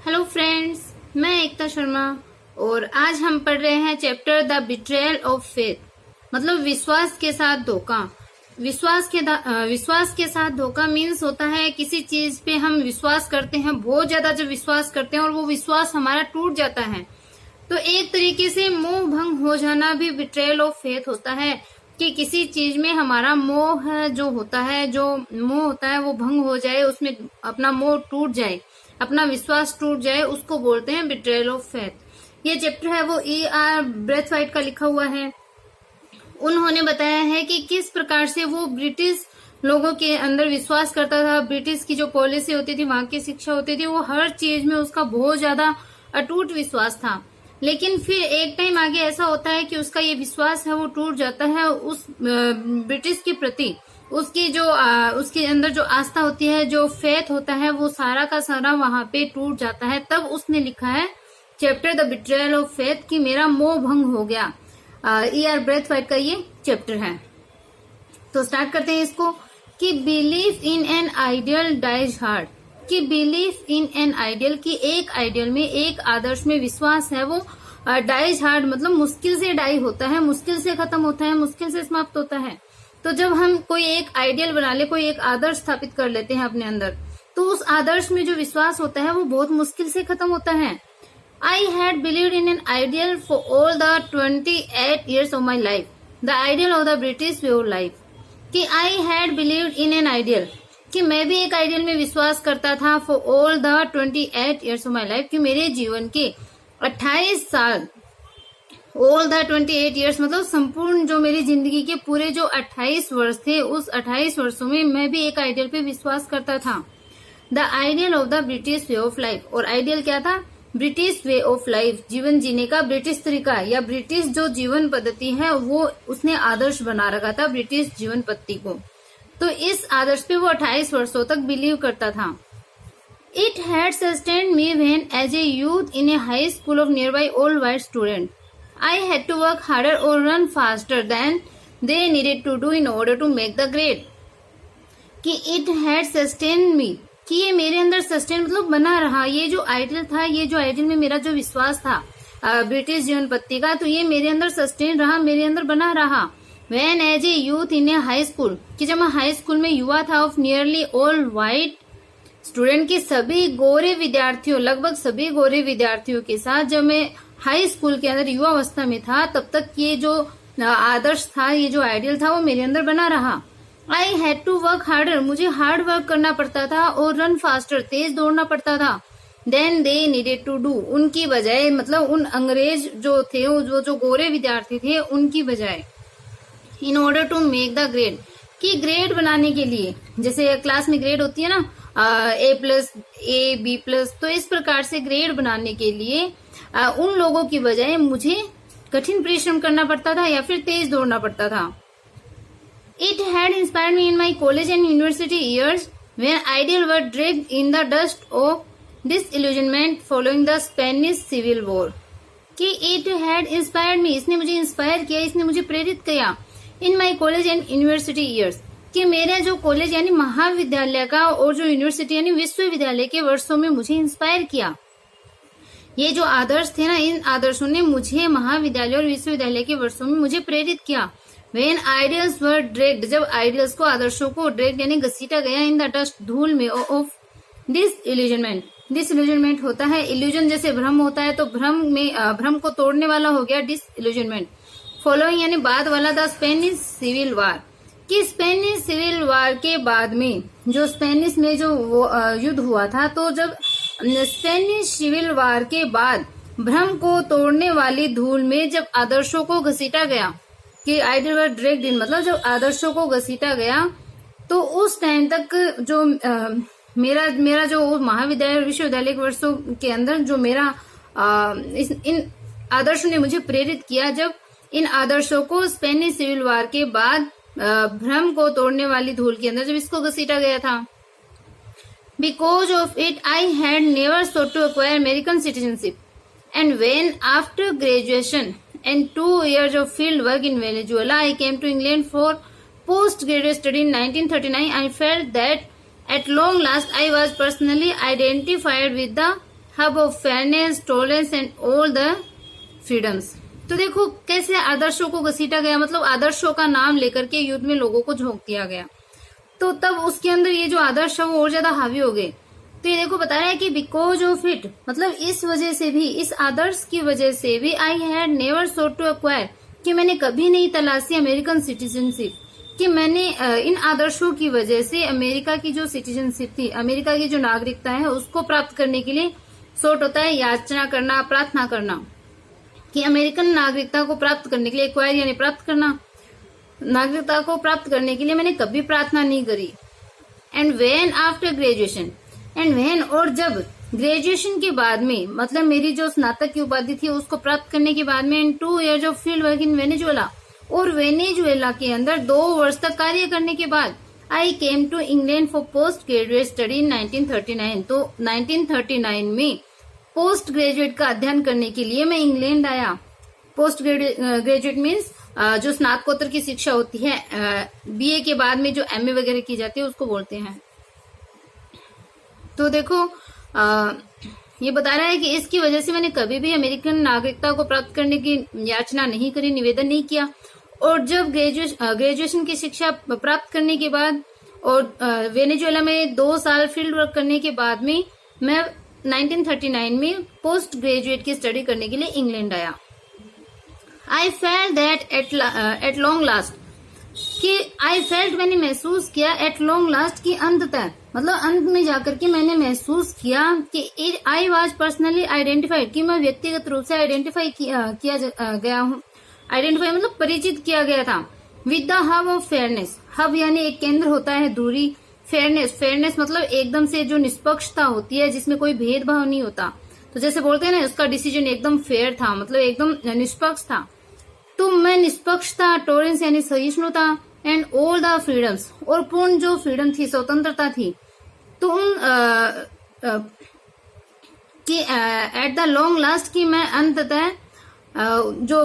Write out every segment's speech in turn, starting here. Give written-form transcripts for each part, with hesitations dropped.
Hello friends, मैं एकता शर्मा और आज हम पढ़ रहे हैं chapter the betrayal of faith, मतलब विश्वास के साथ धोखा। विश्वास के साथ धोखा मीन्स होता है किसी चीज पे हम विश्वास करते हैं, बहुत ज्यादा जब विश्वास करते हैं और वो विश्वास हमारा टूट जाता है तो एक तरीके से मोह भंग हो जाना भी बिट्रेयल ऑफ फेथ होता है कि किसी चीज में हमारा मोह जो होता है वो भंग हो जाए, उसमें अपना मोह टूट जाए, अपना विश्वास टूट जाए, उसको बोलते हैं बिट्रेयल ऑफ फेथ। ये चैप्टर है वो E.R. ब्रेथवाइट का लिखा हुआ है। उन्होंने बताया है कि किस प्रकार से वो ब्रिटिश लोगों के अंदर विश्वास करता था। ब्रिटिश की जो पॉलिसी होती थी, वहां की शिक्षा होती थी, वो हर चीज में उसका बहुत ज्यादा अटूट विश्वास था। लेकिन फिर एक टाइम आगे ऐसा होता है कि उसका ये विश्वास है वो टूट जाता है उस ब्रिटिश के प्रति। उसके अंदर जो आस्था होती है, जो फेथ होता है, वो सारा का सारा वहां पे टूट जाता है। तब उसने लिखा है chapter the betrayal of faith कि मेरा मोह भंग हो गया। E.R. ब्रेथवाइट का ये चैप्टर है। तो स्टार्ट करते हैं इसको कि belief in an ideal dies hard, कि बिलीफ इन एन आइडियल, की एक आइडियल में, एक आदर्श में विश्वास है वो डाइज हार्ड, मतलब मुश्किल से डाई होता है, मुश्किल से खत्म होता है, मुश्किल से समाप्त होता है। तो जब हम कोई एक आइडियल बना ले, कोई एक आदर्श स्थापित कर लेते हैं अपने अंदर, तो उस आदर्श में जो विश्वास होता है वो बहुत मुश्किल से खत्म होता है। I had believed in an ideal for all the 28 years of my life, the ideal of the British way of life. कि I had believed in an ideal, कि मैं भी एक आइडियल में विश्वास करता था for all the 28 years of my life, कि मेरे जीवन के 28 साल, ऑल द 28 years मतलब संपूर्ण जो मेरी जिंदगी के पूरे जो 28 वर्ष थे, उस 28 वर्षों में मैं भी एक आइडियल पे विश्वास करता था। The ideal of the British way of life, और आइडियल क्या था? ब्रिटिश वे ऑफ लाइफ, जीवन जीने का ब्रिटिश तरीका या ब्रिटिश जो जीवन पद्धति है वो उसने आदर्श बना रखा था, ब्रिटिश जीवन पद्धति को। तो इस आदर्श पे वो 28 वर्षों तक बिलीव करता था। It had sustained me when as a youth in a high school of nearby all white student I had to work harder or run faster than they needed to do in order to make the grade. कि it had sustained me, कि ये मेरे अंदर sustain मतलब बना रहा, ये जो आइडियल था, ये जो आइडियल में मेरा जो विश्वास था ब्रिटिश जीवन पद्धति का, तो ये मेरे अंदर सस्टेन रहा, मेरे अंदर बना रहा। When as a youth in a high school, कि जब मैं हाई स्कूल में युवा था, of nearly all white student, की सभी गोरे विद्यार्थियों, लगभग सभी गोरे विद्यार्थियों के साथ जब मैं हाई स्कूल के अंदर युवा अवस्था में था, तब तक ये जो आदर्श था, ये जो आइडियल था, वो मेरे अंदर बना रहा। I had to work harder, मुझे हार्ड वर्क करना पड़ता था, और रन फास्टर, तेज दौड़ना पड़ता था, then they needed to do, उनकी बजाय, मतलब उन अंग्रेज जो थे, जो गोरे विद्यार्थी थे, उनकी बजाय, in order to make the grade, की ग्रेड बनाने के लिए, जैसे क्लास में ग्रेड होती है ना, A+, A, B+, तो इस प्रकार से ग्रेड बनाने के लिए उन लोगों की बजाय मुझे कठिन परिश्रम करना पड़ता था या फिर तेज दौड़ना पड़ता था। It had inspired me in my college and university years when ideal were dragged in the dust of disillusionment following the Spanish civil war. कि इट हैड इंस्पायर्ड मी, इसने मुझे इंस्पायर किया, इसने मुझे प्रेरित किया, in my college and university years, कि मेरा जो कॉलेज यानी महाविद्यालय का और जो यूनिवर्सिटी यानी विश्वविद्यालय के वर्षों में मुझे इंस्पायर किया। ये जो आदर्श थे ना, इन आदर्शों ने मुझे महाविद्यालय और विश्वविद्यालय के वर्षों में मुझे प्रेरित किया। व्हेन आइडियल्स वर ड्रैग्ड, जब आइडियल्स को, आदर्शों को ड्रैग्ड यानी घसीटा गया, इन द डस्ट, धूल में, ऑफ डिसइल्यूजनमेंट, डिसइल्यूजनमेंट होता है इल्यूजन, जैसे भ्रम होता है, तो भ्रम को तोड़ने वाला हो गया डिसइल्यूजनमेंट। फॉलोइंग यानी बाद वाला, द स्पेनिश सिविल वार, कि स्पेनिश सिविल वार के बाद में, जो स्पेनिश में जो युद्ध हुआ था, तो जब स्पेनिश सिविल वार के बाद भ्रम को तोड़ने वाली धूल में जब आदर्शों को घसीटा गया, कि आइडियल वर ड्रैग्ड इन, मतलब जब आदर्शों को घसीटा गया, तो उस टाइम तक जो मेरा जो महाविद्यालय और विश्वविद्यालय के वर्षों के अंदर जो मेरा इन आदर्शों ने मुझे प्रेरित किया, जब इन आदर्शों को स्पेनिश सिविल वार के बाद भ्रम को तोड़ने वाली धूल के अंदर जब इसको घसीटा गया था। Because of it, I had never sought to acquire American citizenship, and when after graduation and 2 years of field work in Venezuela, I came to England for postgraduate study in 1939, I felt that at long last I was personally identified with the hub of fairness, tolerance and all the freedoms. तो देखो कैसे आदर्शों को घसीटा गया, मतलब आदर्शों का नाम लेकर के युद्ध में लोगों को झोंक दिया गया। तो तब उसके अंदर ये जो आदर्श है वो और ज्यादा हावी हो गए। तो ये देखो बता रहा है कि बिकॉज ऑफ इट, मतलब इस वजह से भी, इस आदर्श की वजह से भी, I had never sought to acquire, कि मैंने कभी नहीं तलाशी अमेरिकन सिटीजनशिप, कि मैंने इन आदर्शों की वजह से अमेरिका की जो सिटीजनशिप थी, अमेरिका की जो नागरिकता है उसको प्राप्त करने के लिए, सोट होता है याचना करना, प्रार्थना करना, कि अमेरिकन नागरिकता को प्राप्त करने के लिए, एक्वायर यानी प्राप्त करना, नागरिकता को प्राप्त करने के लिए मैंने कभी प्रार्थना नहीं करी। And when after graduation, and when और जब ग्रेजुएशन के बाद में, मतलब मेरी जो स्नातक की उपाधि थी उसको प्राप्त करने के बाद में, in 2 years of field work in Venezuela, और वेनेजुएला के अंदर 2 वर्ष तक कार्य करने के बाद I came to England for post graduate study in 1939। तो 1939 में पोस्ट ग्रेजुएट का अध्ययन करने के लिए मैं इंग्लैंड आया। पोस्ट ग्रेजुएट मीन्स जो स्नातकोत्तर की शिक्षा होती है, बीए के बाद में जो एमए वगैरह की जाती है उसको बोलते हैं। तो देखो ये बता रहा है कि इसकी वजह से मैंने कभी भी अमेरिकन नागरिकता को प्राप्त करने की याचना नहीं करी, निवेदन नहीं किया। और जब ग्रेजुएशन की शिक्षा प्राप्त करने के बाद और वेनेजुएला में 2 साल फील्ड वर्क करने के बाद में मैं 1939 में पोस्ट ग्रेजुएट की स्टडी करने के लिए इंग्लैंड आया। I felt that at long last, कि आई फेल्ट मैंने महसूस किया, एट लॉन्ग लास्ट की अंततः, मतलब अंत में जाकर के मैंने महसूस किया कि आई वॉज पर्सनली आइडेंटिफाइड, कि मैं व्यक्तिगत रूप से आइडेंटिफाई किया गया हूँ। आइडेंटिफाई मतलब परिचित किया गया था with the hub of fairness. Hub यानी एक केंद्र होता है, दूरी। फेयरनेस, फेयरनेस मतलब एकदम से जो निष्पक्षता होती है, जिसमें कोई भेदभाव नहीं होता। तो जैसे बोलते हैं ना, उसका डिसीजन एकदम फेयर था, मतलब एकदम निष्पक्ष था। तो मैं निष्पक्षता, टॉलरेंस यानी सहिष्णुता, एंड ऑल द फ्रीडम्स, और पूर्ण जो फ्रीडम थी, स्वतंत्रता थी, तो उन कि एट द लॉन्ग लास्ट, की मैं अंततः जो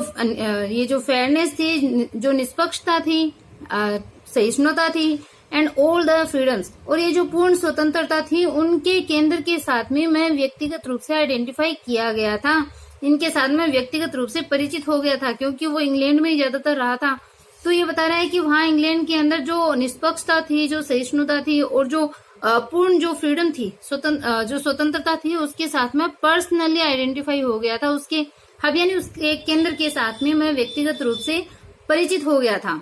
ये जो फेयरनेस थी, जो निष्पक्षता थी, सहिष्णुता थी, एंड ऑल द फ्रीडम्स, और ये जो पूर्ण स्वतंत्रता थी, उनके केंद्र के साथ में मैं व्यक्तिगत रूप से आइडेंटिफाई किया गया था। इनके साथ में व्यक्तिगत रूप से परिचित हो गया था, क्योंकि वो इंग्लैंड में ही ज्यादातर रहा था। तो ये बता रहा है कि वहां इंग्लैंड के अंदर जो निष्पक्षता थी, जो सहिष्णुता थी, और जो पूर्ण जो फ्रीडम थी, जो स्वतंत्रता थी, उसके साथ में पर्सनली आइडेंटिफाई हो गया था। उसके हब यानी उसके केंद्र के साथ में मैं व्यक्तिगत रूप से परिचित हो गया था।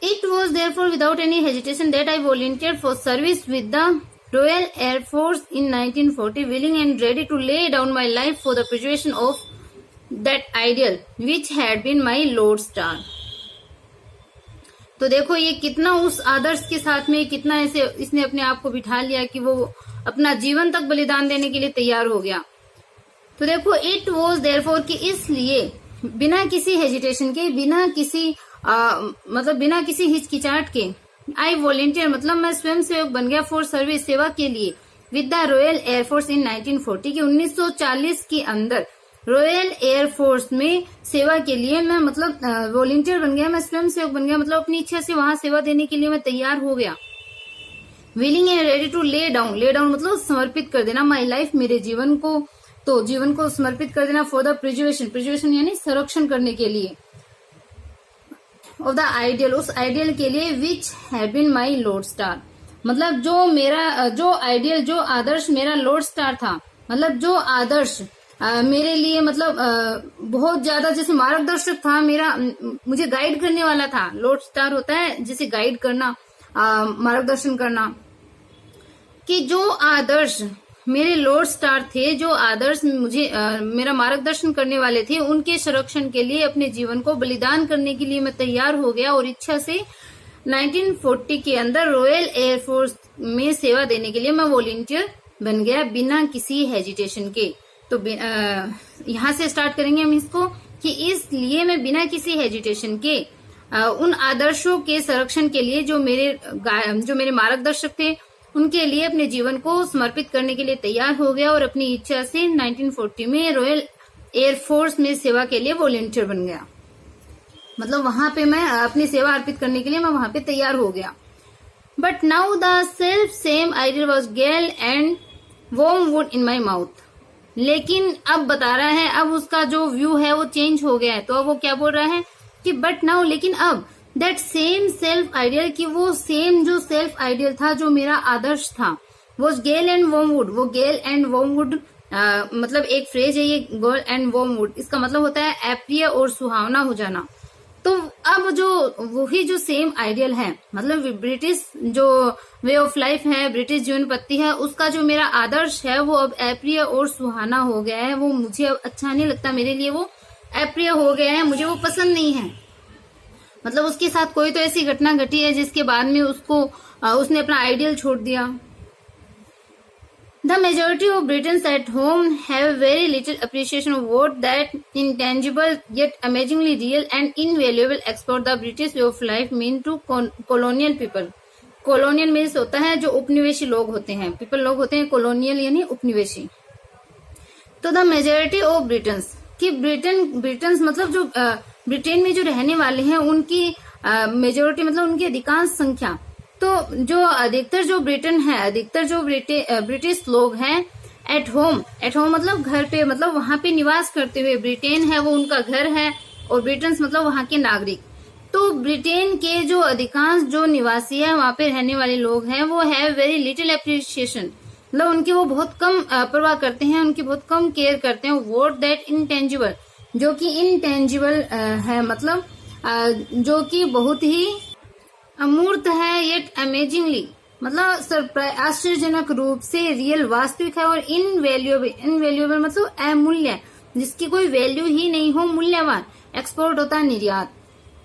It was therefore without any hesitation that I volunteered for service with the Royal Air Force in 1940, willing and ready to lay down my life for the preservation of that ideal which had been my Lord Star। तो देखो ये कितना उस आदर्श के साथ में कितना ऐसे इसने अपने आप को बिठा लिया कि वो अपना जीवन तक बलिदान देने के लिए तैयार हो गया। तो देखो इट वॉज देयरफॉर, कि इसलिए बिना किसी हेजिटेशन के, बिना किसी मतलब बिना किसी हिचकिचाहट के, आई वॉलेंटियर मतलब मैं स्वयं सेवक बन गया, फॉर सर्विस सेवा के लिए, विद द रॉयल एयरफोर्स इन 1940, की 1940 के अंदर रॉयल एयरफोर्स में सेवा के लिए मैं मतलब वॉलेंटियर बन गया, मैं स्वयं सेवक बन गया, मतलब अपनी इच्छा से वहां सेवा देने के लिए मैं तैयार हो गया। Willing and ready to lay down, lay down मतलब समर्पित कर देना, माई लाइफ मेरे जीवन को, तो जीवन को समर्पित कर देना, फॉर द प्रिजर्वेशन, प्रिजर्वेशन यानी संरक्षण करने के लिए, ऑफ द आइडियल, उस आइडियल के लिए, which have been my lord star, मतलब जो मेरा जो आइडियल, जो आदर्श मेरा लॉर्ड स्टार था, मतलब जो आदर्श मेरे लिए मतलब बहुत ज्यादा जैसे मार्गदर्शक था, मेरा मुझे गाइड करने वाला था। लॉर्ड स्टार होता है जैसे गाइड करना, मार्गदर्शन करना, कि जो आदर्श मेरे लॉर्ड स्टार थे, जो आदर्श मुझे मेरा मार्गदर्शन करने वाले थे, उनके संरक्षण के लिए अपने जीवन को बलिदान करने के लिए मैं तैयार हो गया, और इच्छा से 1940 के अंदर रॉयल एयरफोर्स में सेवा देने के लिए मैं वॉलंटियर बन गया, बिना किसी हेजिटेशन के। तो यहाँ से स्टार्ट करेंगे हम इसको, कि इसलिए मैं बिना किसी हेजिटेशन के उन आदर्शों के संरक्षण के लिए जो मेरे मार्गदर्शक थे, उनके लिए अपने जीवन को समर्पित करने के लिए तैयार हो गया, और अपनी इच्छा से 1940 में रॉयल एयरफोर्स में सेवा के लिए वॉलंटियर बन गया। मतलब वहां पे मैं अपनी सेवा अर्पित करने के लिए मैं वहां पे तैयार हो गया। But now the self same ideal was gall and wormwood in my mouth। लेकिन अब बता रहा है, अब उसका जो व्यू है वो चेंज हो गया है। तो अब वो क्या बोल रहा है कि बट नाउ, लेकिन अब दैट सेम सेल्फ आइडियल, कि वो सेम जो सेल्फ आइडियल था, जो मेरा आदर्श था, वो गेल एंड वर्मवुड। वो गेल एंड वर्मवुड मतलब एक फ्रेज है ये, गेल एंड वर्मवुड, इसका मतलब होता है अप्रिय और सुहावना हो जाना। तो अब जो वही जो सेम आइडियल है, मतलब ब्रिटिश जो वे ऑफ लाइफ है, ब्रिटिश जीवन पद्धति है, उसका जो मेरा आदर्श है वो अब अप्रिय और सुहाना हो गया है। वो मुझे अब अच्छा नहीं लगता, मेरे लिए वो अप्रिय हो गया है, मुझे वो पसंद नहीं है। मतलब उसके साथ कोई तो ऐसी घटना घटी है जिसके बाद में उसने अपना आइडियल छोड़ दिया। The majority of Britons at home have very little appreciation of what that intangible yet amazingly real and invaluable export the British way of life mean to colonial people। colonial means होता है जो उपनिवेशी लोग होते हैं, people लोग होते हैं, colonial यानी उपनिवेशी। तो the majority of Britons, कि ब्रिटन्स मतलब जो ब्रिटेन में जो रहने वाले हैं उनकी मेजोरिटी मतलब उनकी अधिकांश संख्या, तो जो अधिकतर जो ब्रिटेन है, अधिकतर जो ब्रिटिश लोग हैं एट होम मतलब घर पे, मतलब वहां पे निवास करते हुए, ब्रिटेन है वो उनका घर है और ब्रिटन्स मतलब वहां के नागरिक। तो ब्रिटेन के जो अधिकांश जो निवासी है, वहां पे रहने वाले लोग हैं, वो हैव वेरी लिटिल एप्रिसिएशन, मतलब उनकी वो बहुत कम परवाह करते हैं, उनकी बहुत कम केयर करते हैं। व्हाट दैट इंटेंजिबल, जो कि इनटेंजिबल है, मतलब जो कि बहुत ही अमूर्त है, येट अमेजिंगली मतलब आश्चर्यजनक रूप से रियल वास्तविक है, और इनवैल्यूएबल मतलब अमूल्य, जिसकी कोई वैल्यू ही नहीं हो, मूल्यवान। एक्सपोर्ट होता है निर्यात।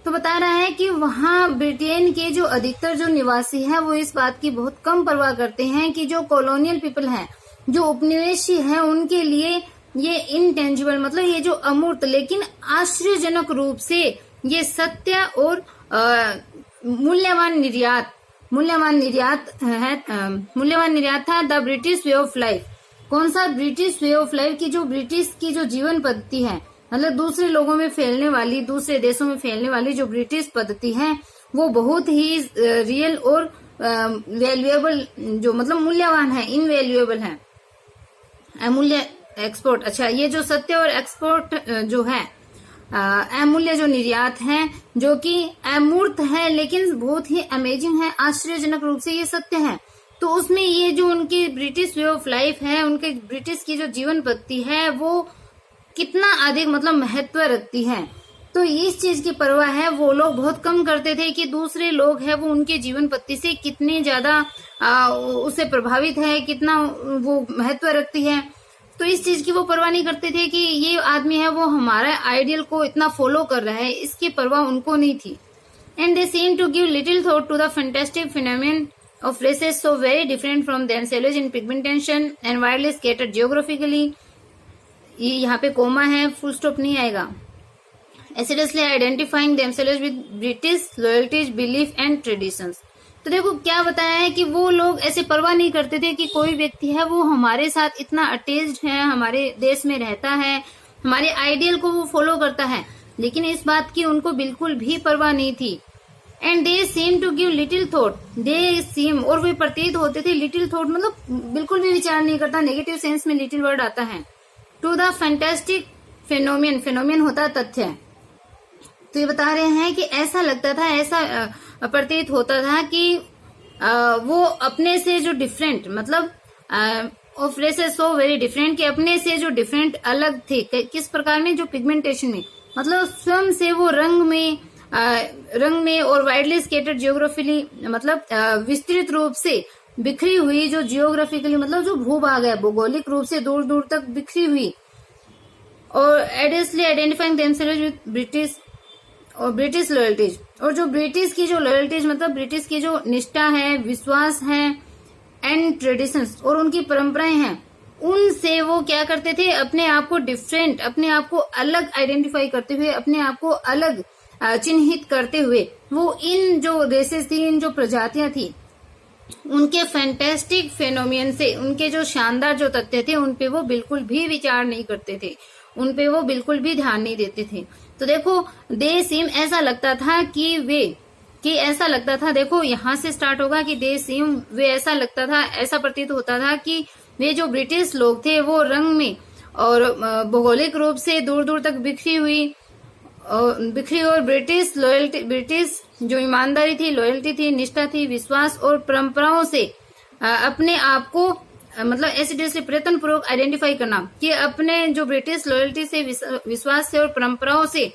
तो बता रहा है कि वहां ब्रिटेन के जो अधिकतर जो निवासी है वो इस बात की बहुत कम परवाह करते हैं कि जो कॉलोनियल पीपल है, जो उपनिवेशी है, उनके लिए ये इनटेंजिबल मतलब ये जो अमूर्त लेकिन आश्चर्यजनक रूप से ये सत्य और मूल्यवान निर्यात था the British way of life. कौन सा ब्रिटिश वे ऑफ लाइफ, की जो ब्रिटिश की जो जीवन पद्धति है, मतलब दूसरे लोगों में फैलने वाली, दूसरे देशों में फैलने वाली जो ब्रिटिश पद्धति है, वो बहुत ही रियल और वैल्यूएबल, जो मतलब मूल्यवान है, इनवैल्यूएबल है, अमूल्य। एक्सपोर्ट, अच्छा, ये जो सत्य और एक्सपोर्ट जो है, अमूल्य जो निर्यात है, जो कि अमूर्त है लेकिन बहुत ही अमेजिंग है, आश्चर्यजनक रूप से ये सत्य है। तो उसमें ये जो उनकी ब्रिटिश वे ऑफ लाइफ है, उनके ब्रिटिश की जो जीवन पद्धति है, वो कितना अधिक मतलब महत्व रखती है। तो इस चीज की परवाह है वो लोग बहुत कम करते थे कि दूसरे लोग हैं वो उनके जीवन पद्धति से कितने ज्यादा उससे प्रभावित है, कितना वो महत्व रखती है। तो इस चीज की वो परवाह नहीं करते थे कि ये आदमी है वो हमारा आइडियल को इतना फॉलो कर रहा है, इसकी परवाह उनको नहीं थी। And they seem to give little thought to the fantastic phenomenon of races so very different from themselves in pigmentation and widely scattered geographically। ये यहाँ पे कोमा है, फुल स्टॉप नहीं आएगा। assiduously identifying themselves with British loyalties, belief and traditions। तो देखो क्या बताया है कि वो लोग ऐसे परवाह नहीं करते थे कि कोई व्यक्ति है वो हमारे साथ इतना अटैच्ड है, हमारे देश में रहता है, हमारे आइडियल को वो फॉलो करता है, लेकिन इस बात की उनको बिल्कुल भी परवाह नहीं थी। And they seem to give little thought, they seem और वे प्रतीत होते थे, लिटिल थॉट मतलब बिल्कुल भी विचार नहीं करता, नेगेटिव सेंस में लिटिल वर्ड आता है, to the fantastic phenomenon, phenomenon होता है तथ्य। तो ये बता रहे हैं कि ऐसा लगता था, ऐसा प्रतीत होता था कि वो अपने से जो डिफरेंट मतलब of races so very different, कि अपने से जो डिफरेंट अलग थे, किस प्रकार में, जो पिगमेंटेशन में, मतलब स्वयं से वो रंग में और वाइडली स्केटर्ड जियोग्राफिकली मतलब विस्तृत रूप से बिखरी हुई, जो जियोग्राफिकली मतलब जो भूभाग है, भौगोलिक रूप से दूर दूर तक बिखरी हुई, और एडियसली आइडेंटिफाइंग देमसेल्व्स विद ब्रिटिश और ब्रिटिश लॉयल्टीज, और जो ब्रिटिश की जो लॉयल्टीज मतलब ब्रिटिश की जो निष्ठा है, विश्वास है, एंड ट्रेडिशंस और उनकी परंपराएं हैं, उनसे वो क्या करते थे, अपने आप को डिफरेंट, अपने आप को अलग आइडेंटिफाई करते हुए, अपने आप को अलग चिन्हित करते हुए, वो इन जो रेसेस थी, इन जो प्रजातियां थी, उनके फैंटास्टिक फेनोमियन से, उनके जो शानदार जो तथ्य थे, उनपे वो बिल्कुल भी विचार नहीं करते थे, उनपे वो बिल्कुल भी ध्यान नहीं देते थे। तो देखो दे सीम, ऐसा लगता था कि ऐसा लगता था, देखो यहाँ से स्टार्ट होगा कि दे सीम, वे ऐसा लगता था, ऐसा प्रतीत होता था कि वे जो ब्रिटिश लोग थे वो रंग में और भौगोलिक रूप से दूर दूर तक बिखरी और ब्रिटिश जो ईमानदारी थी, लॉयल्टी थी, निष्ठा थी, विश्वास और परंपराओं से अपने आप को मतलब एसिडियसली प्रयत्न पूर्वक आइडेंटिफाई करना कि अपने जो ब्रिटिश लॉयल्टी से, विश्वास से और परंपराओं से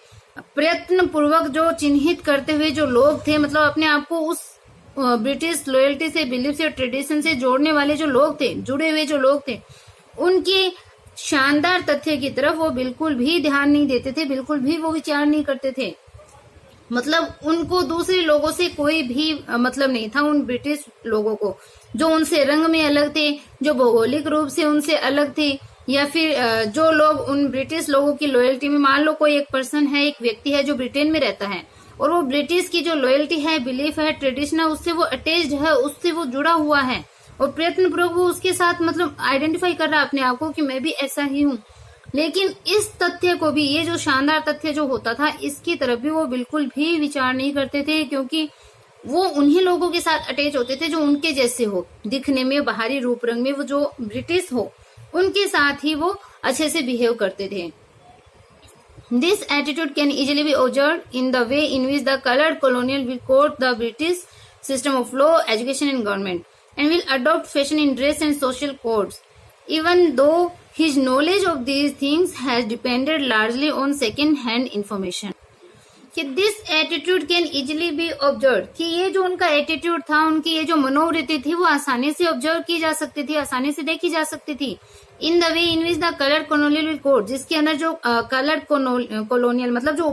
प्रयत्न पूर्वक जो चिन्हित करते हुए जो लोग थे, मतलब अपने आप को उस ब्रिटिश लॉयल्टी से, बिलीफ से और ट्रेडिशन से जोड़ने वाले जो लोग थे, जुड़े हुए जो लोग थे, उनके शानदार तथ्य की तरफ वो बिल्कुल भी ध्यान नहीं देते थे, बिल्कुल भी वो विचार नहीं करते थे। मतलब उनको दूसरे लोगों से कोई भी मतलब नहीं था, उन ब्रिटिश लोगों को, जो उनसे रंग में अलग थे, जो भौगोलिक रूप से उनसे अलग थे, या फिर जो लोग उन ब्रिटिश लोगों की लॉयल्टी में, मान लो कोई एक पर्सन है, एक व्यक्ति है जो ब्रिटेन में रहता है और वो ब्रिटिश की जो लॉयल्टी है, बिलीफ है, ट्रेडिशन है, उससे वो अटैच्ड है, उससे वो जुड़ा हुआ है और प्रयत्न पूर्वक वो उसके साथ मतलब आइडेंटिफाई कर रहा है अपने आप को कि मैं भी ऐसा ही हूँ। लेकिन इस तथ्य को भी, ये जो शानदार तथ्य जो होता था, इसकी तरफ भी वो बिल्कुल भी विचार नहीं करते थे, क्योंकि वो उन्हीं लोगों के साथ अटैच होते थे जो उनके जैसे हो, दिखने में, बाहरी रूप रंग में वो जो ब्रिटिश हो, उनके साथ ही वो अच्छे से बिहेव करते थे। This attitude can easily be observed in the way in which the colored colonial will quote the British system of law, education and government, and will adopt fashion in dress and social codes, even though his knowledge of these things has depended largely on second-hand information. कि this attitude can easily be observe, कि ये जो उनका attitude था, उनकी ये जो मनोवृत्ति थी, वो आसानी से ऑब्जर्व की जा सकती थी, आसानी से देखी जा सकती थी। In the way in which the coloured colonial will code, जिसके अंदर जो कलर्ड कॉलोनियल मतलब जो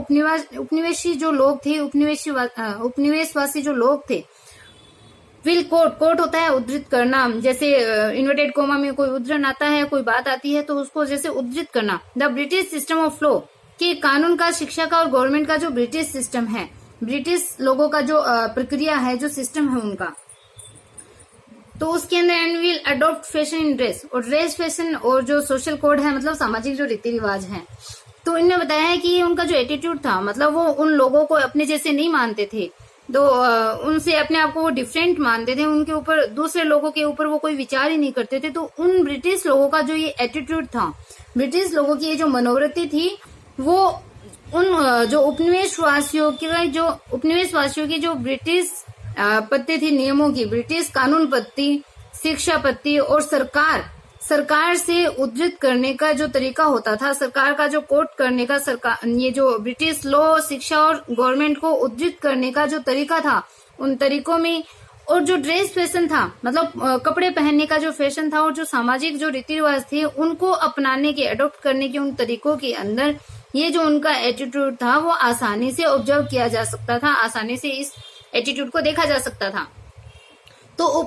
उपनिवेशी जो लोग थे, उपनिवेशवासी जो लोग थे, विल कोट होता है उद्धृत करना, जैसे इन्वर्टेड कोमा में कोई उद्धरण आता है, कोई बात आती है तो उसको जैसे उद्धृत करना। The British system of law, कि कानून का, शिक्षा का और गवर्नमेंट का जो ब्रिटिश सिस्टम है, ब्रिटिश लोगों का जो प्रक्रिया है, जो सिस्टम है उनका, तो उसके अंदर and will adopt fashion in dress, और ड्रेस फैशन और जो सोशल कोड है, मतलब सामाजिक जो रीति रिवाज है। तो इनने बताया है कि ये उनका जो एटीट्यूड था, मतलब वो उन लोगों को अपने जैसे नहीं मानते थे, तो उनसे अपने आप को वो डिफरेंट मानते थे, उनके ऊपर, दूसरे लोगों के ऊपर वो कोई विचार ही नहीं करते थे। तो उन ब्रिटिश लोगों का जो ये एटीट्यूड था, ब्रिटिश लोगों की ये जो मनोवृत्ति थी, वो उन जो उपनिवेशवासियों की जो ब्रिटिश पत्ती थी, नियमों की, ब्रिटिश कानून पत्ती, शिक्षा पत्ती और सरकार से उद्धृत करने का जो तरीका होता था, सरकार का जो कोट करने का, सरकार ये जो ब्रिटिश लॉ, शिक्षा और गवर्नमेंट को उद्धृत करने का जो तरीका था, उन तरीकों में, और जो ड्रेस फैशन था, मतलब कपड़े पहनने का जो फैशन था, और जो सामाजिक जो रीति रिवाज थे, उनको अपनाने के, अडॉप्ट करने के उन तरीकों के अंदर ये जो उनका एटीट्यूड था, वो आसानी से ऑब्जर्व किया जा सकता था, आसानी से इस एटीट्यूड को देखा जा सकता था। तो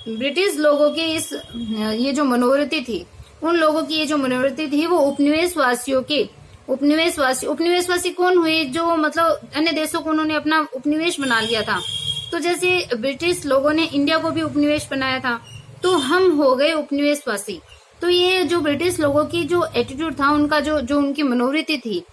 ब्रिटिश लोगों की ये जो मनोवृत्ति थी, उन लोगों की ये जो मनोवृत्ति थी, वो उपनिवेशवासी कौन हुए, जो मतलब अन्य देशों को उन्होंने अपना उपनिवेश बना लिया था। तो जैसे ब्रिटिश लोगों ने इंडिया को भी उपनिवेश बनाया था, तो हम हो गए उपनिवेशवासी। तो ये जो ब्रिटिश लोगों की जो एटीट्यूड था, उनका जो उनकी मनोवृत्ति थी,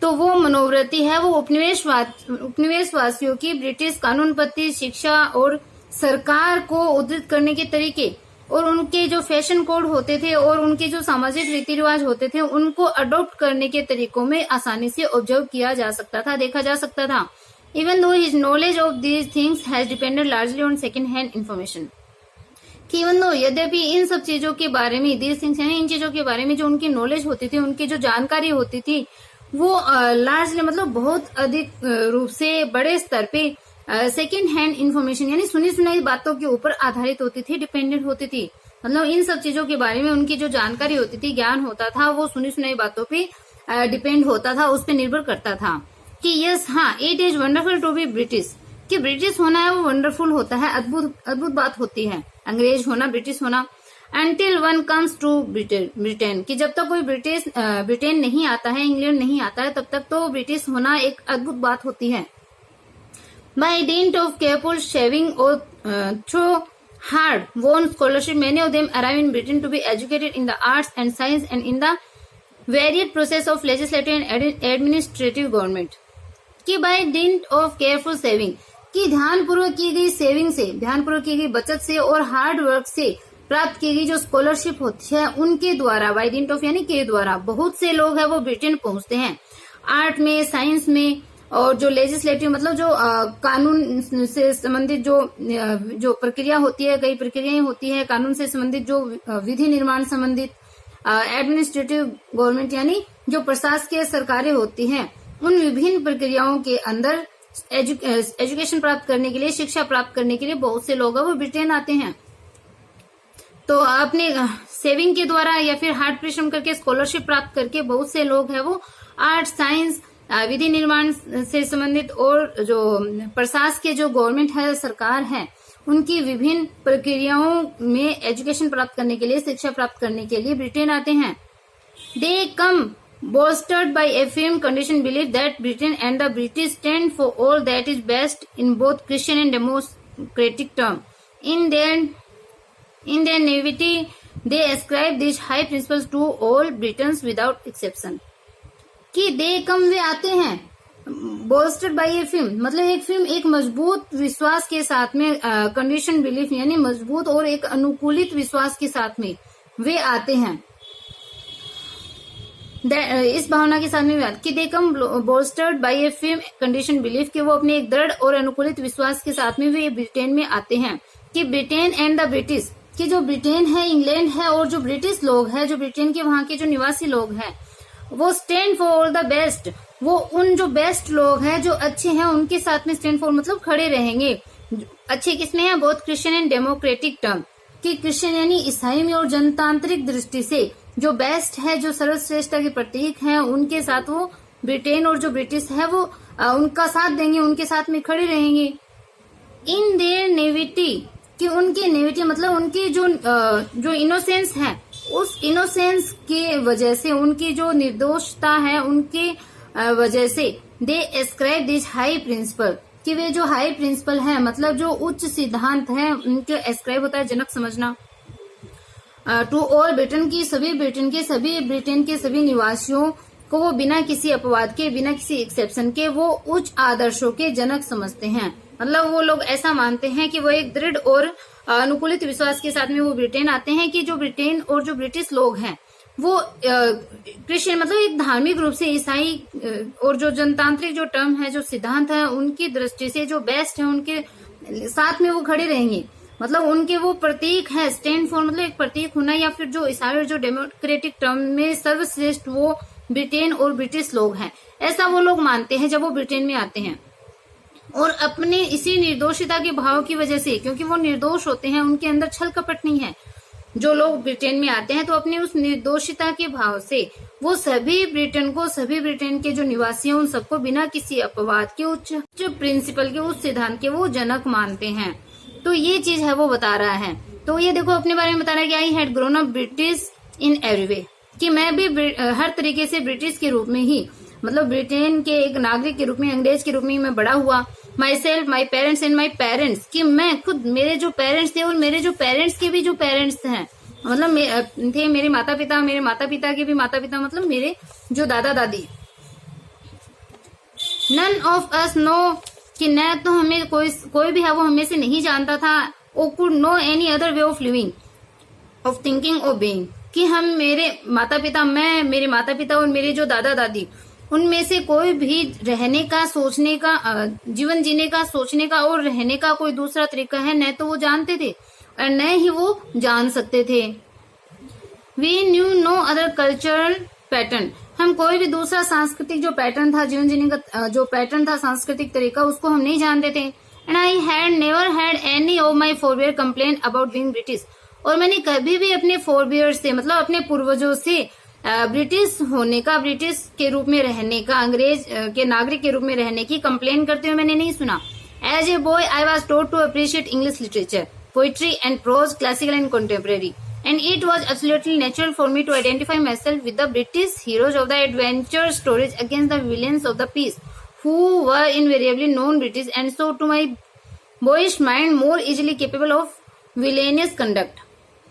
तो वो मनोवृत्ति है वो उपनिवेशवासियों की ब्रिटिश कानून पत्ती, शिक्षा और सरकार को उद्धृत करने के तरीके, और उनके जो फैशन कोड होते थे, और उनके जो सामाजिक रीति रिवाज होते थे, उनको अडॉप्ट करने के तरीकों में आसानी से ऑब्जर्व किया जा सकता था, देखा जा सकता था। Even though his knowledge of these things has depended largely on second hand information, कि इवन दो, यद्यपि इन सब चीजों के बारे में, दीज थिंग्स यानी इन चीजों के बारे में जो उनकी नॉलेज होती थी, उनकी जो जानकारी होती थी, वो लार्जली मतलब बहुत अधिक रूप से बड़े स्तर पे सेकेंड हैंड इन्फॉर्मेशन यानी सुनी सुनाई बातों के ऊपर आधारित होती थी, डिपेंडेंट होती थी। मतलब इन सब चीजों के बारे में उनकी जो जानकारी होती थी, ज्ञान होता था, वो सुनी सुनाई बातों पे डिपेंड होता था, उस पर निर्भर करता था कि यस, हाँ, it is wonderful to be British, कि ब्रिटिश होना है वो वंडरफुल होता है, अद्भुत बात होती है, अंग्रेज होना, ब्रिटिश होना। Until one comes to Britain, कि जब तक कोई ब्रिटेन नहीं आता है, इंग्लैंड नहीं आता है, तब तक तो ब्रिटिश होना एक अद्भुत बात होती है। By dint of careful saving or through hard-won scholarship, many of them arrive in Britain to be educated in the arts and science and in the varied process of legislative and administrative government. कि by dint of careful saving, कि ध्यानपूर्वक की गई saving से, ध्यानपूर्वक की गई बचत से और हार्ड वर्क से प्राप्त की गई जो स्कॉलरशिप होती है उनके द्वारा, बाय डिंट ऑफ यानी के द्वारा, बहुत से लोग हैं वो ब्रिटेन पहुंचते हैं। आर्ट में, साइंस में, और जो लेजिस्लेटिव मतलब जो कानून से संबंधित जो प्रक्रिया होती है, कई प्रक्रियाएं होती है कानून से संबंधित, जो विधि निर्माण संबंधित, एडमिनिस्ट्रेटिव गवर्नमेंट यानी जो प्रशासकीय सरकारें होती हैं, उन विभिन्न प्रक्रियाओं के अंदर एजुकेशन प्राप्त करने के लिए, शिक्षा प्राप्त करने के लिए बहुत से लोग वो ब्रिटेन आते हैं। तो अपने सेविंग के द्वारा या फिर हार्ड परिश्रम करके स्कॉलरशिप प्राप्त करके बहुत से लोग हैं वो आर्ट, साइंस, विधि निर्माण से संबंधित और जो प्रशासन के जो गवर्नमेंट है, सरकार है, उनकी विभिन्न प्रक्रियाओं में एजुकेशन प्राप्त करने के लिए, शिक्षा प्राप्त करने के लिए ब्रिटेन आते हैं। दे कम bolstered by a firm condition belief that Britain and the British stand for all that is best in both Christian and democratic terms. In their naivety, they ascribe these high principles to all Britons without exception. कि दे कम वे आते हैं, bolstered by a firm मतलब एक film, एक मजबूत विश्वास के साथ में, कंडीशन बिलीफ यानी मजबूत और एक अनुकूलित विश्वास के साथ में वे आते हैं। इस भावना के साथ में कि दे कम बोल्स्टर्ड बाय ए फर्म कंडीशन बिलीफ कि वो अपने एक दृढ़ और अनुकूलित विश्वास के साथ में वे ब्रिटेन में आते हैं। कि ब्रिटेन एंड द ब्रिटिश, कि जो ब्रिटेन है, इंग्लैंड है, और जो ब्रिटिश लोग हैं, जो ब्रिटेन के वहां के जो निवासी लोग हैं, वो stand for all the best, वो उन जो बेस्ट लोग हैं, जो अच्छे हैं, उनके साथ में स्टैंड फॉर मतलब खड़े रहेंगे। अच्छे किसमें है? Both Christian and democratic term, कि क्रिश्चियन यानी ईसाई में और जनतांत्रिक दृष्टि से जो बेस्ट है, जो सर्वश्रेष्ठता के प्रतीक हैं, उनके साथ वो ब्रिटेन और जो ब्रिटिश है वो उनका साथ देंगे, उनके साथ में खड़े रहेंगे। इन देयर नेविटी, कि उनके नेविटी मतलब उनकी जो इनोसेंस है, उस इनोसेंस के वजह से, उनकी जो निर्दोषता है उनके वजह से, दे एस्क्राइब दिस हाई प्रिंसिपल, कि वे जो हाई प्रिंसिपल है मतलब जो उच्च सिद्धांत है, उनके एस्क्राइब होता है जनक समझना, टू ऑल ब्रिटेन की ब्रिटेन के सभी निवासियों को वो बिना किसी अपवाद के, बिना किसी एक्सेप्शन के वो उच्च आदर्शों के जनक समझते हैं। मतलब वो लोग ऐसा मानते हैं कि वो एक दृढ़ और अनुकूलित विश्वास के साथ में वो ब्रिटेन आते हैं कि जो ब्रिटेन और जो ब्रिटिश लोग हैं वो क्रिश्चियन मतलब एक धार्मिक रूप से ईसाई और जो जनतांत्रिक जो टर्म है, जो सिद्धांत है, उनकी दृष्टि से जो बेस्ट है उनके साथ में वो खड़े रहेंगे। मतलब उनके वो प्रतीक है, स्टैंड फॉर मतलब एक प्रतीक होना, या फिर जो ईसाई और जो डेमोक्रेटिक टर्म में सर्वश्रेष्ठ वो ब्रिटेन और ब्रिटिश लोग हैं, ऐसा वो लोग मानते हैं जब वो ब्रिटेन में आते हैं। और अपने इसी निर्दोषिता के भाव की वजह से, क्योंकि वो निर्दोष होते हैं, उनके अंदर छल कपट नहीं है, जो लोग ब्रिटेन में आते हैं, तो अपने उस निर्दोषिता के भाव से वो सभी ब्रिटेन के जो निवासी हैं उन सबको बिना किसी अपवाद के उच्च प्रिंसिपल के, उच्च सिद्धांत के वो जनक मानते हैं। तो ये चीज है वो बता रहा है। तो ये देखो अपने बारे में बता रहा है कि I had grown up British in every way, कि मैं भी हर तरीके से ब्रिटिश के रूप में ही, मतलब ब्रिटेन के एक नागरिक के रूप में, अंग्रेज के रूप में मैं बड़ा हुआ। My self, my parents and my parents, कि मैं खुद, मेरे जो पेरेंट्स थे और मेरे जो पेरेंट्स के भी जो पेरेंट्स हैं, मतलब थे मेरे माता पिता, मेरे माता पिता के भी माता पिता, मतलब मेरे जो दादा दादी। नन ऑफ अस नो, कि न तो हमें कोई भी है वो हमें से नहीं जानता था, or could know any other way of living, of thinking or being, कि हम मेरे माता पिता और मेरे जो दादा दादी, उनमें से कोई भी रहने का, सोचने का, जीवन जीने का, सोचने का और रहने का कोई दूसरा तरीका है न तो वो जानते थे और न ही वो जान सकते थे। We knew no other cultural pattern, हम कोई भी दूसरा सांस्कृतिक जो पैटर्न था, जीवन जीने का जो पैटर्न था, सांस्कृतिक तरीका, उसको हम नहीं जानते थे। And I had never had any of my forbear complain about being British, और मैंने कभी भी अपने फोरबियर से, मतलब अपने पूर्वजों से ब्रिटिश होने का, ब्रिटिश के रूप में रहने का, अंग्रेज के नागरिक के रूप में रहने की कंप्लेन करते हुए मैंने नहीं सुना। As a boy I was told to appreciate English literature, poetry and prose, classical and contemporary, and it was absolutely natural for me to identify myself with the British heroes of the adventure stories against the villains of the piece, who were invariably non-British, and so to my boyish mind more easily capable of villainous conduct.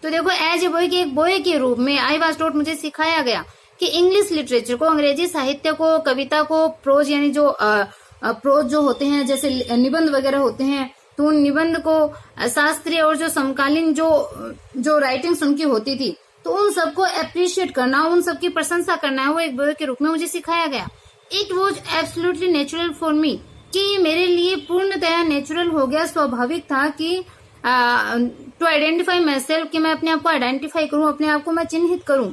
तो देखो as a boy के, एक boy के रूप में I was taught, मुझे सिखाया गया कि इंग्लिश लिटरेचर को, अंग्रेजी साहित्य को, कविता को, प्रोज यानी जो प्रोज जो होते हैं, जैसे निबंध वगैरह होते हैं, तो उन निबंध को शास्त्रीय और जो समकालीन जो राइटिंग्स उनकी होती थी, तो उन सबको अप्रिशिएट करना, उन सबकी प्रशंसा करना है, वो एक बॉय के रूप में मुझे सिखाया गया। It was absolutely natural for me, कि ये मेरे लिए पूर्णतया नेचुरल हो गया, स्वाभाविक था कि टू आइडेंटिफाई माई सेल्फ, कि मैं अपने आप को आइडेंटिफाई करूं, अपने आप को मैं चिन्हित करूं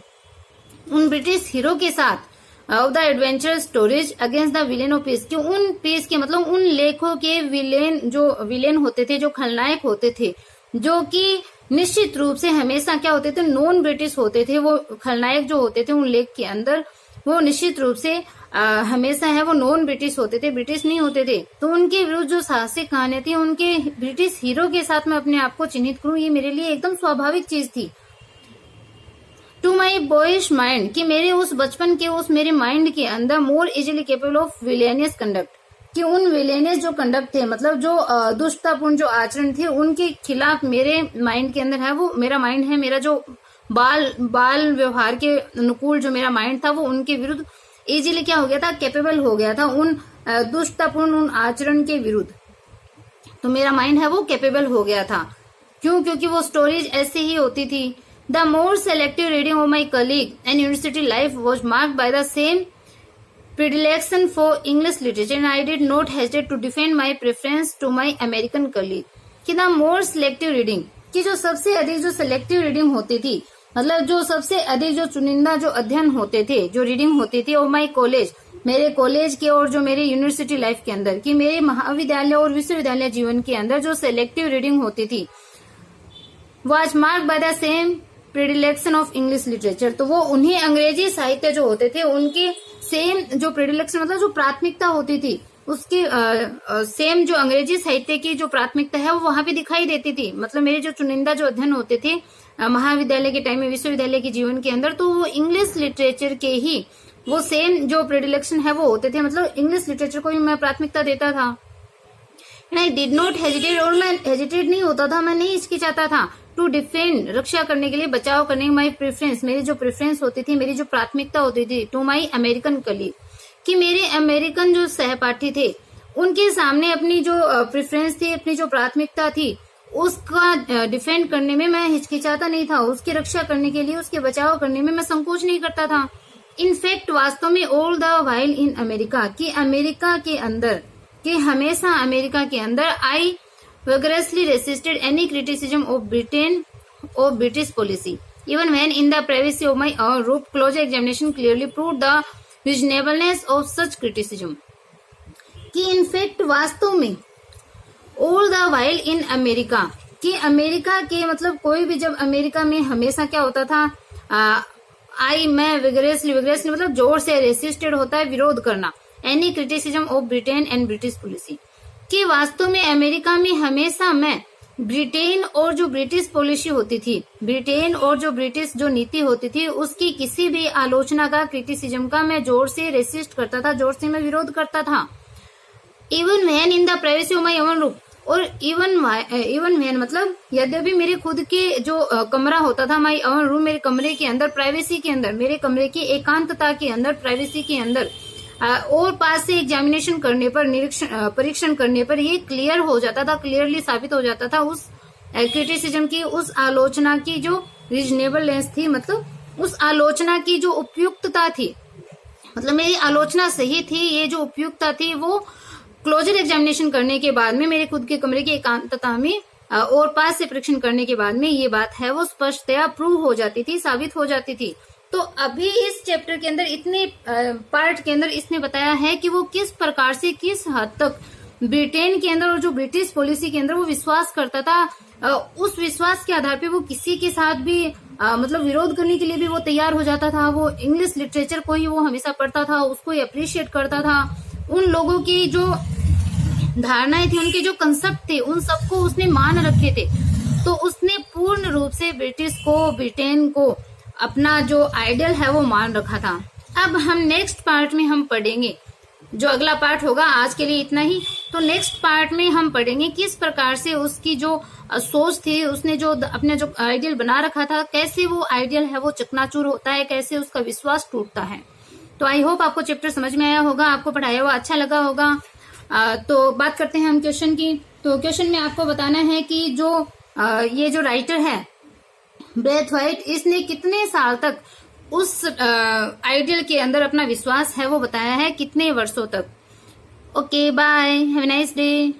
उन ब्रिटिश हीरो के साथ of the adventure stories against the villain of peace, कि उन पीस के मतलब उन लेखों के विलेन, जो विलेन होते थे, जो खलनायक होते थे, जो कि निश्चित रूप से हमेशा क्या होते थे, नॉन ब्रिटिश होते थे। वो खलनायक जो होते थे उन लेख के अंदर, वो निश्चित रूप से हमेशा है वो नॉन ब्रिटिश होते थे, ब्रिटिश नहीं होते थे। तो उनके विरुद्ध जो साहसिक कहानियां थी, उनके ब्रिटिश हीरो के साथ मैं अपने आप को चिन्हित करूं, ये मेरे लिए एकदम स्वाभाविक चीज थी। टू माई बॉयिश माइंड, कि मेरे उस बचपन के उस मेरे माइंड के अंदर मोर easily capable of villainous conduct, कि उन विलेनियस जो कंडक्ट थे, मतलब जो दुष्टतापूर्ण जो आचरण थे, उनके खिलाफ मेरे माइंड के अंदर है, वो मेरा माइंड है, मेरा जो बाल व्यवहार के अनुकूल जो मेरा माइंड था, वो उनके विरुद्ध इजीली क्या हो गया था, कैपेबल हो गया था उन दुष्टतापूर्ण उन आचरण के विरुद्ध। तो मेरा माइंड है वो कैपेबल हो गया था। क्यों? क्योंकि वो स्टोरीज ऐसे ही होती थी। The more selective reading of my colleague and university life was marked by the same predilection for English literature and I did not hesitate to defend my preference to my American colleague। कि the more selective reading, कि जो सबसे अधिक जो selective reading होती थी, मतलब जो सबसे अधिक जो चुनिंदा जो अध्ययन होते थे, जो रीडिंग होती थी, और माई कॉलेज, मेरे कॉलेज के और जो मेरे यूनिवर्सिटी लाइफ के अंदर, कि मेरे महाविद्यालय और विश्वविद्यालय जीवन के अंदर जो सेलेक्टिव रीडिंग होती थी, was marked by the same predilection of English literature. तो वो उन्हीं अंग्रेजी साहित्य जो होते थे, उनके सेम जो प्रेडिलेक्शन मतलब जो प्राथमिकता होती थी, उसकी सेम जो अंग्रेजी साहित्य की जो प्राथमिकता है वो वहां पे दिखाई देती थी। मतलब मेरे जो चुनिंदा जो अध्ययन होते थे महाविद्यालय के टाइम में, विश्वविद्यालय के जीवन के अंदर, तो वो इंग्लिश लिटरेचर के ही वो सेम जो प्रेडिलेक्शन है वो होते थे। मतलब इंग्लिश लिटरेचर को ही मैं प्राथमिकता देता था। आई डिड नॉट हेजिटेट, और मैं हेजिटेट नहीं होता था, मैं नहीं हिचकिचाता था टू डिफेंड, रक्षा करने के लिए, बचाव करने माई प्रेफरेंस, मेरी जो प्रेफरेंस होती थी, मेरी जो प्राथमिकता होती थी, टू माई अमेरिकन कलीग, कि मेरे अमेरिकन जो सहपाठी थे उनके सामने अपनी जो प्रेफरेंस थी, अपनी जो प्राथमिकता थी, उसका डिफेंड करने में मैं हिचकिचाता नहीं था, उसकी रक्षा करने के लिए, उसके बचाव करने में मैं संकोच नहीं करता था। इनफैक्ट वास्तव में all the while in America, कि अमेरिका के अंदर, कि हमेशा अमेरिका के अंदर आई vigorously resisted any criticism of Britain or British policy, even when in the privacy of my own room, closer examination clearly proved the reasonableness of such criticism। कि in fact वास्तव में all the while in America, कि America के मतलब कोई भी, जब America में हमेशा क्या होता था, मैं विगरेसली मतलब जोर से, रेसिस्टेड होता है विरोध करना, any criticism of Britain and British policy, कि वास्तव में अमेरिका में हमेशा मैं ब्रिटेन और जो ब्रिटिश पॉलिसी होती थी, ब्रिटेन और जो ब्रिटिश जो नीति होती थी, उसकी किसी भी आलोचना का, क्रिटिसिज्म का मैं जोर से रेसिस्ट करता था, जोर से मैं विरोध करता था। Even when in the privacy of my own room, और इवन व्हेन मतलब यद्यपि मेरे खुद के जो कमरा होता था, माय ओन रूम, मेरे कमरे के अंदर, प्राइवेसी के अंदर, मेरे कमरे की एकांतता के अंदर, प्राइवेसी के अंदर, और पास से एग्जामिनेशन करने पर, परीक्षण करने पर ये क्लियर हो जाता था, क्लियरली साबित हो जाता था उस क्रिटिसिज्म की, उस आलोचना की जो रीजनेबलनेस थी, मतलब उस आलोचना की जो उपयुक्तता थी, मतलब मेरी आलोचना सही थी, ये जो उपयुक्तता थी, वो क्लोजर एग्जामिनेशन करने के बाद में, मेरे खुद के कमरे की एकांतता में और पास से परीक्षण करने के बाद में ये बात है वो स्पष्टतया प्रूव हो जाती थी, साबित हो जाती थी। तो अभी इस चैप्टर के अंदर, इतने पार्ट के अंदर इसने बताया है कि वो किस प्रकार से, किस हद तक ब्रिटेन के अंदर और जो ब्रिटिश पॉलिसी के अंदर वो विश्वास करता था। उस विश्वास के आधार पे वो किसी के साथ भी मतलब विरोध करने के लिए भी वो तैयार हो जाता था। वो इंग्लिश लिटरेचर को ही वो हमेशा पढ़ता था, उसको ही अप्रिशिएट करता था। उन लोगों की जो धारणाएं थी, उनके जो कंसेप्ट थे, उन सबको उसने मान रखे थे। तो उसने पूर्ण रूप से ब्रिटिश को, ब्रिटेन को अपना जो आइडियल है वो मान रखा था। अब हम नेक्स्ट पार्ट में हम पढ़ेंगे, जो अगला पार्ट होगा, आज के लिए इतना ही। तो नेक्स्ट पार्ट में हम पढ़ेंगे किस प्रकार से उसकी जो सोच थी, उसने जो अपना जो आइडियल बना रखा था, कैसे वो आइडियल है वो चकनाचूर होता है, कैसे उसका विश्वास टूटता है। तो आई होप आपको चैप्टर समझ में आया होगा, आपको पढ़ाया हुआ अच्छा लगा होगा। तो बात करते हैं हम क्वेश्चन की। तो क्वेश्चन में आपको बताना है कि जो ये जो राइटर है ब्रेथवाइट, इसने कितने साल तक उस आइडियल के अंदर अपना विश्वास है वो बताया है, कितने वर्षों तक। Okay bye, have a nice day.